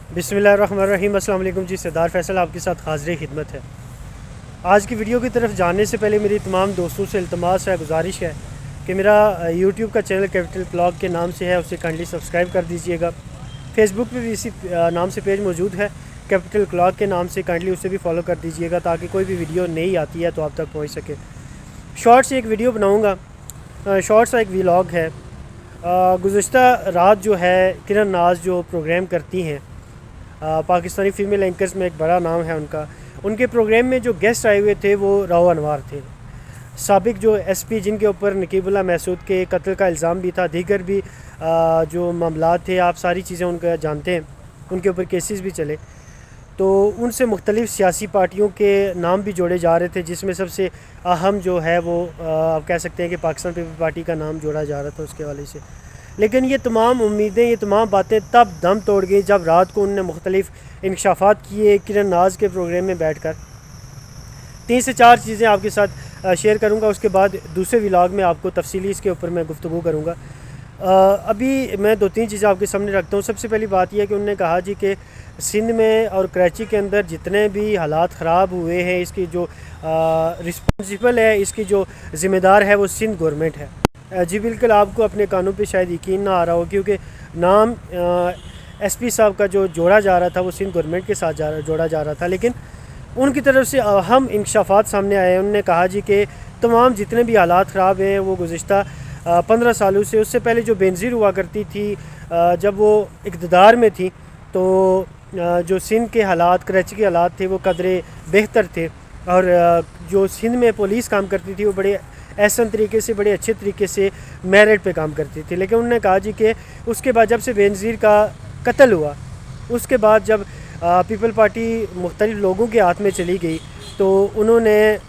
बिस्मिल्लाहिर्रहमानिर्रहीम। अस्सलाम वालेकुम जी। सरदार फैसल आपके साथ हाज़िर खिदमत है। आज की वीडियो की तरफ जाने से पहले मेरी तमाम दोस्तों से इल्तमास है, गुजारिश है कि मेरा यूट्यूब का चैनल कैपिटल क्लॉक के नाम से है, उसे काइंडली सब्सक्राइब कर दीजिएगा। फेसबुक पे भी इसी नाम से पेज मौजूद है, कैपिटल क्लॉक के नाम से, काइंडली उसे भी फॉलो कर दीजिएगा ताकि कोई भी वीडियो नई आती है तो आप तक पहुँच सके। शॉर्ट से एक वीडियो बनाऊँगा, शॉर्ट सा एक व्लॉग है। गुज़िश्ता रात जो है किरण नाज जो प्रोग्राम करती हैं, पाकिस्तानी फ़ीमेल एंकर्स में एक बड़ा नाम है उनका, उनके प्रोग्राम में जो गेस्ट आए हुए थे वो राव अनवार थे, साबिक जो एसपी जिनके ऊपर नकीबुल्लाह महसूद के कत्ल का इल्ज़ाम भी था, दीगर भी जो मामलात थे, आप सारी चीज़ें उनका जानते हैं, उनके ऊपर केसेस भी चले। तो उनसे मुख्तलिफ़ सियासी पार्टियों के नाम भी जोड़े जा रहे थे, जिसमें सबसे अहम जो है वो आप कह सकते हैं कि पाकिस्तान पीपल पार्टी का नाम जोड़ा जा रहा था उसके हवाले से। लेकिन ये तमाम उम्मीदें, ये तमाम बातें तब दम तोड़ गई जब रात को उन्होंने मुख्तलिफ़ इंकशाफात किए किरण नाज के प्रोग्राम में बैठकर। 3 से 4 चीज़ें आपके साथ शेयर करूंगा, उसके बाद दूसरे व्लॉग में आपको तफसीली इसके ऊपर मैं गुफ्तगू करूंगा। अभी मैं 2-3 चीज़ें आपके सामने रखता हूँ। सबसे पहली बात यह है कि उन्होंने कहा जी कि सिंध में और कराची के अंदर जितने भी हालात ख़राब हुए हैं, इसकी जो रिस्पॉन्सिबल है, इसकी जो ज़िम्मेदार है वो सिंध गवर्नमेंट है। जी बिल्कुल, आपको अपने कानों पे शायद यकीन ना आ रहा हो, क्योंकि नाम एसपी साहब का जो जोड़ा जा रहा था वो सिंध गवर्नमेंट के साथ जोड़ा जा रहा था, लेकिन उनकी तरफ से अहम इंकशाफात सामने आए। उन्होंने कहा जी कि तमाम जितने भी हालात ख़राब हैं वो गुज़िश्ता 15 सालों से, उससे पहले जो बेनज़ीर हुआ करती थी, जब वो इक़्तिदार में थी, तो जो सिंध के हालात, कराची के हालात थे वो कदरे बेहतर थे, और जो सिंध में पुलिस काम करती थी वो बड़े एहसन तरीके से, बड़े अच्छे तरीके से मेरिट पे काम करती थी। लेकिन उन्होंने कहा जी कि उसके बाद जब से बेनज़ीर का कत्ल हुआ, उसके बाद जब पीपल पार्टी मुख्तलिफ़ लोगों के हाथ में चली गई, तो उन्होंने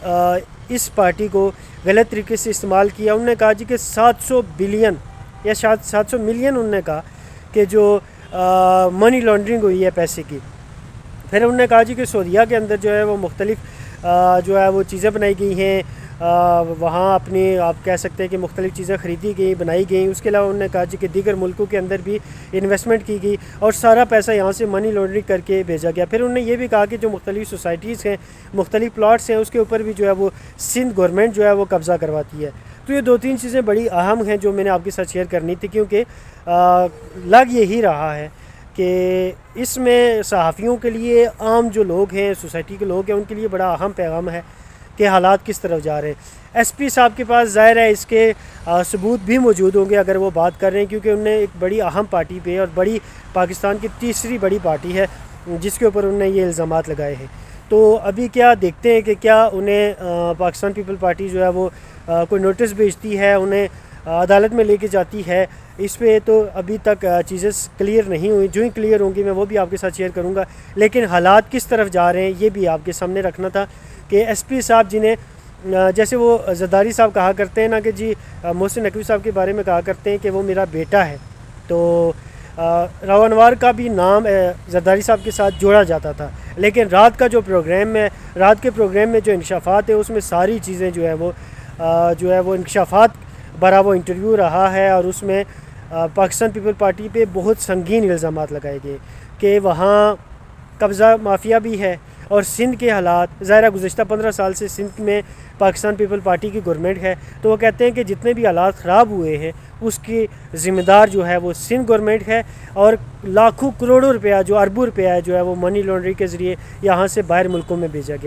इस पार्टी को गलत तरीके से इस्तेमाल किया। उन्होंने कहा जी कि 700 बिलियन या शायद 700 मिलियन उन्होंने कहा कि जो मनी लॉन्ड्रिंग हुई है पैसे की। फिर उन्होंने कहा जी कि सऊदीया के अंदर जो है वो मुख्तलिफ़ जो है वो चीज़ें बनाई गई हैं, वहाँ अपनी आप कह सकते हैं कि मुख्तलिफ़ चीज़ें ख़रीदी गई, बनाई गई। उसके अलावा उन्होंने कहा जी कि दीगर मुल्कों के अंदर भी इन्वेस्टमेंट की गई और सारा पैसा यहाँ से मनी लॉन्ड्रिंग करके भेजा गया। फिर उन्होंने ये भी कहा कि जो मुख्तलिफ़ सोसाइटीज़ हैं, मुख्तलिफ़ प्लाट्स हैं, उसके ऊपर भी जो है वो सिंध गवर्नमेंट जो है वो कब्ज़ा करवाती है। तो ये 2-3 चीज़ें बड़ी अहम हैं जो मैंने आपके साथ शेयर करनी थी, क्योंकि लग यही रहा है कि इसमें सहाफ़ियों के लिए, आम जो लोग हैं, सोसाइटी के लोग हैं, उनके लिए बड़ा अहम पैगाम है कि हालात किस तरफ जा रहे हैं। एसपी साहब के पास ज़ाहिर है इसके सबूत भी मौजूद होंगे अगर वो बात कर रहे हैं, क्योंकि उन्होंने एक बड़ी अहम पार्टी पे, और बड़ी पाकिस्तान की तीसरी बड़ी पार्टी है जिसके ऊपर उन्होंने ये इल्ज़ामात लगाए हैं। तो अभी क्या देखते हैं कि क्या उन्हें पाकिस्तान पीपल पार्टी जो है वो कोई नोटिस भेजती है, उन्हें अदालत में लेके जाती है। इस पे तो अभी तक चीज़ें क्लियर नहीं हुई, जो ही क्लियर होंगी मैं वो भी आपके साथ शेयर करूँगा। लेकिन हालात किस तरफ जा रहे हैं ये भी आपके सामने रखना था कि एसपी साहब जिन्हें, जैसे वो जरदारी साहब कहा करते हैं ना कि जी मोहसिन नकवी साहब के बारे में कहा करते हैं कि वो मेरा बेटा है, तो राव अनवार का भी नाम जरदारी साहब के साथ जोड़ा जाता था। लेकिन रात का जो प्रोग्राम है, रात के प्रोग्राम में जो इंकशाफात है, उसमें सारी चीज़ें जो है वो इंकशाफात भरा वो इंटरव्यू रहा है, और उसमें पाकिस्तान पीपल पार्टी पे बहुत संगीन इल्ज़ामात लगाए गए कि वहाँ कब्ज़ा माफिया भी है, और सिंध के हालात, ज़ाहिर गुज़िश्ता 15 साल से सिंध में पाकिस्तान पीपल पार्टी की गवर्नमेंट है, तो वो कहते हैं कि जितने भी हालात ख़राब हुए हैं उसकी ज़िम्मेदार जो है वो सिंध गवर्नमेंट है, और लाखों करोड़ों रुपया, जो अरबों रुपया है जो है वो मनी लॉन्ड्रिंग के ज़रिए यहाँ से बाहर मुल्कों में भेजा गया।